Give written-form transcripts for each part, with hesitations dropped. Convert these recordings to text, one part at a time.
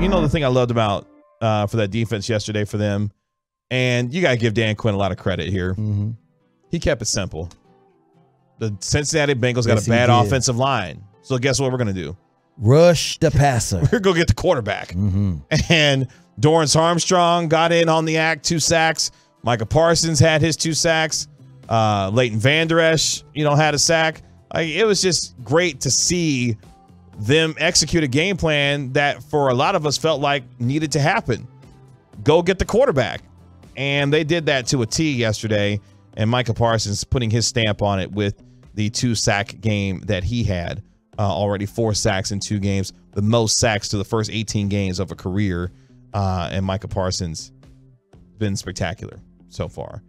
you know the thing I loved about for that defense yesterday for them, and you got to give Dan Quinn a lot of credit here. Mm-hmm. He kept it simple. The Cincinnati Bengals got a bad offensive line. So guess what we're going to do? Rush the passer. We're going to get the quarterback. Mm-hmm. And Dorrance Armstrong got in on the act, 2 sacks. Micah Parsons had his 2 sacks. Leighton Vander Esch, had a sack. It was just great to see them execute a game plan that for a lot of us felt like needed to happen. Go get the quarterback. And they did that to a T yesterday. And Micah Parsons putting his stamp on it with the 2-sack game that he had. Already 4 sacks in 2 games, the most sacks to the first 18 games of a career. And Micah Parsons been spectacular so far.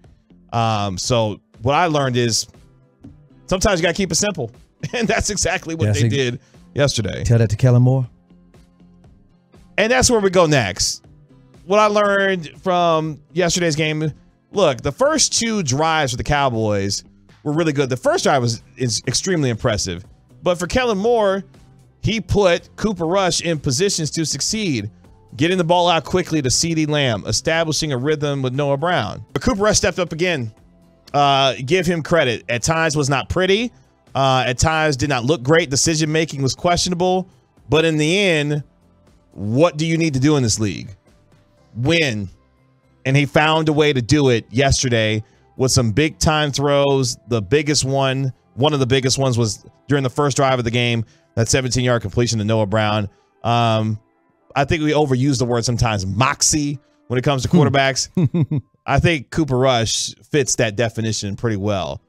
So what I learned is sometimes you got to keep it simple. And that's exactly what they did yesterday. Tell that to Kellen Moore. And that's where we go next. What I learned from yesterday's game, look, the first 2 drives for the Cowboys were really good. The first drive is extremely impressive. But for Kellen Moore, he put Cooper Rush in positions to succeed, getting the ball out quickly to CeeDee Lamb, establishing a rhythm with Noah Brown. But Cooper Rush stepped up again. Give him credit. At times was not pretty. At times did not look great. Decision-making was questionable. But in the end, what do you need to do in this league? Win. And he found a way to do it yesterday with some big-time throws. The biggest one of the biggest ones was during the first drive of the game, that 17-yard completion to Noah Brown. I think we overuse the word sometimes, moxie, when it comes to quarterbacks. I think Cooper Rush fits that definition pretty well.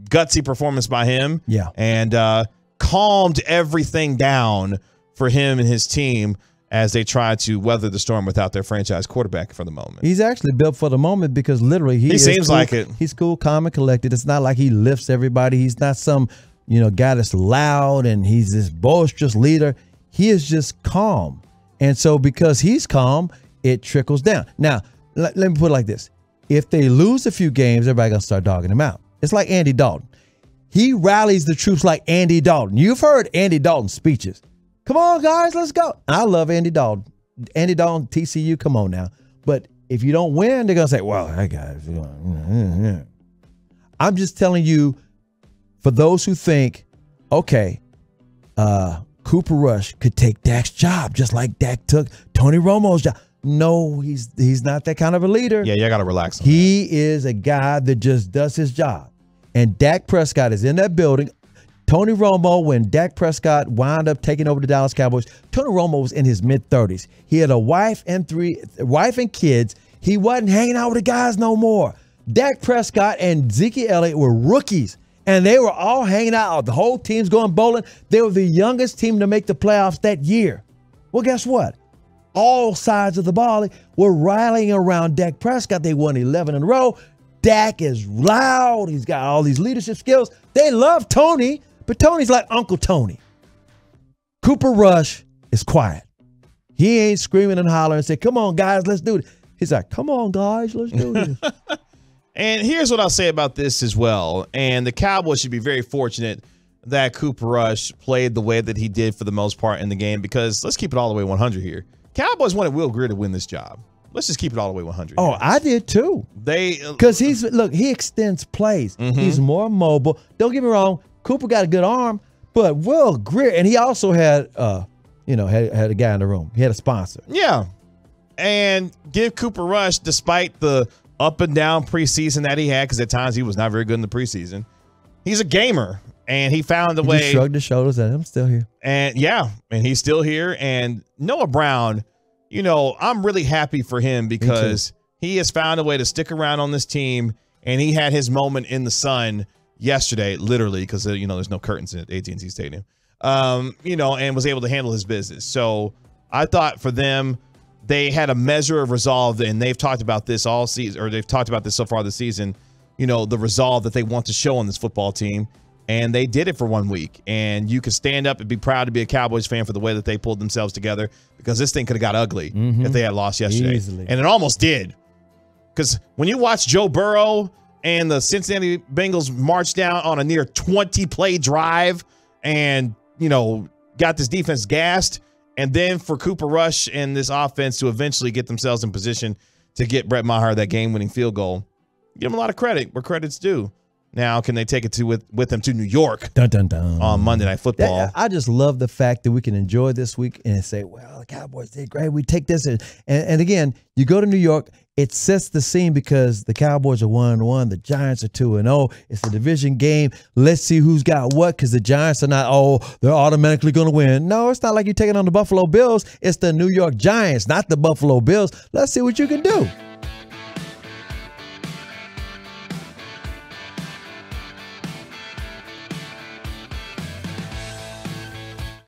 Gutsy performance by him. Yeah. And calmed everything down for him and his team as they try to weather the storm without their franchise quarterback for the moment. He's actually built for the moment because literally he seems cool, like it. He's cool, calm, and collected. It's not like he lifts everybody. He's not some, guy that's loud and he's this boisterous leader. He is just calm. And so because he's calm, it trickles down. Now, let me put it like this. If they lose a few games, everybody going to start dogging him out. It's like Andy Dalton. He rallies the troops like Andy Dalton. You've heard Andy Dalton's speeches. Come on, guys, let's go. I love Andy Dalton. Andy Dalton, TCU, come on now. But if you don't win, they're going to say, well, that guy's going. I'm just telling you, for those who think, okay, Cooper Rush could take Dak's job just like Dak took Tony Romo's job. No, he's not that kind of a leader. Yeah, you got to relax on He is a guy that just does his job. And Dak Prescott is in that building. Tony Romo, when Dak Prescott wound up taking over the Dallas Cowboys, Tony Romo was in his mid-30s. He had a wife and kids. He wasn't hanging out with the guys no more. Dak Prescott and Zeke Elliott were rookies, and they were all hanging out. The whole team's going bowling. They were the youngest team to make the playoffs that year. Well, guess what? All sides of the ball were rallying around Dak Prescott. They won 11 in a row. Dak is loud. He's got all these leadership skills. They love Tony. But Tony's like Uncle Tony. Cooper Rush is quiet. He ain't screaming and hollering and say, come on, guys, let's do it. He's like, come on, guys, let's do this. And here's what I'll say about this as well. And the Cowboys should be very fortunate that Cooper Rush played the way that he did for the most part in the game, because let's keep it all the way 100 here. Cowboys wanted Will Greer to win this job. Let's just keep it all the way 100. Oh, I did too. Because he extends plays. Mm-hmm. He's more mobile. Don't get me wrong. Cooper got a good arm, but Will Greer, and he also had, had a guy in the room. He had a sponsor. Yeah. And give Cooper Rush, despite the up and down preseason that he had, because at times he was not very good in the preseason, he's a gamer, and he found a way. He shrugged his shoulders and I'm still here. And yeah, and he's still here. And Noah Brown, I'm really happy for him because he has found a way to stick around on this team, and he had his moment in the sun yesterday, literally, because there's no curtains at AT&T Stadium, and was able to handle his business. So I thought for them, they had a measure of resolve, and they've talked about this all season, or they've talked about this so far this season, the resolve that they want to show on this football team, and they did it for 1 week. And you could stand up and be proud to be a Cowboys fan for the way that they pulled themselves together, because this thing could have got ugly if they had lost yesterday. Easily. And it almost did, because when you watch Joe Burrow and the Cincinnati Bengals marched down on a near 20-play drive and, got this defense gassed, And then for Cooper Rush and this offense to eventually get themselves in position to get Brett Maher that game-winning field goal, give them a lot of credit where credit's due. Now, can they take it with them to New York on Monday Night Football? I just love the fact that we can enjoy this week and say, well, the Cowboys did great. We take this. And again, you go to New York, it sets the scene because the Cowboys are 1-1. The Giants are 2-0. It's a division game. Let's see who's got what, because the Giants are not, they're automatically going to win. No, it's not like you're taking on the Buffalo Bills. It's the New York Giants, not the Buffalo Bills. Let's see what you can do.